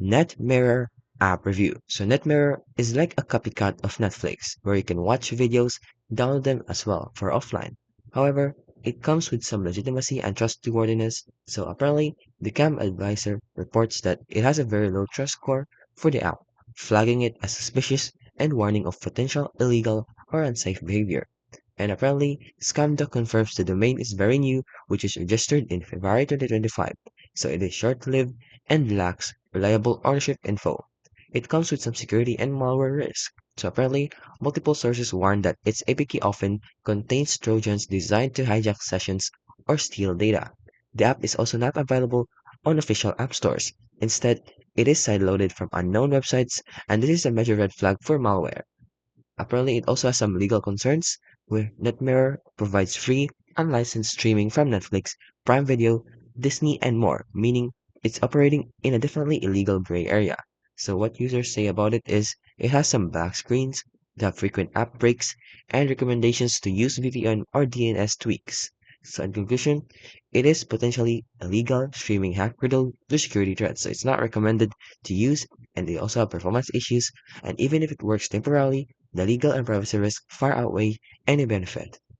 NetMirror App Review. So NetMirror is like a copycat of Netflix, where you can watch videos, download them as well for offline. However, it comes with some legitimacy and trustworthiness. So apparently, the Cam Advisor reports that it has a very low trust score for the app, flagging it as suspicious and warning of potential illegal or unsafe behavior. And apparently, Scamdo confirms the domain is very new, which is registered in February 2025, so it is short-lived and lacks reliable ownership info. It comes with some security and malware risk. So apparently, multiple sources warn that its APK often contains trojans designed to hijack sessions or steal data. The app is also not available on official app stores. Instead, it is sideloaded from unknown websites, and this is a major red flag for malware. Apparently, it also has some legal concerns, where NetMirror provides free, unlicensed streaming from Netflix, Prime Video, Disney, and more, meaning it's operating in a definitely illegal gray area. So what users say about it is it has some black screens, the frequent app breaks, and recommendations to use VPN or DNS tweaks. So in conclusion, it is potentially illegal streaming hack riddled with security threats. So it's not recommended to use, and they also have performance issues, and even if it works temporarily, the legal and privacy risk far outweigh any benefit.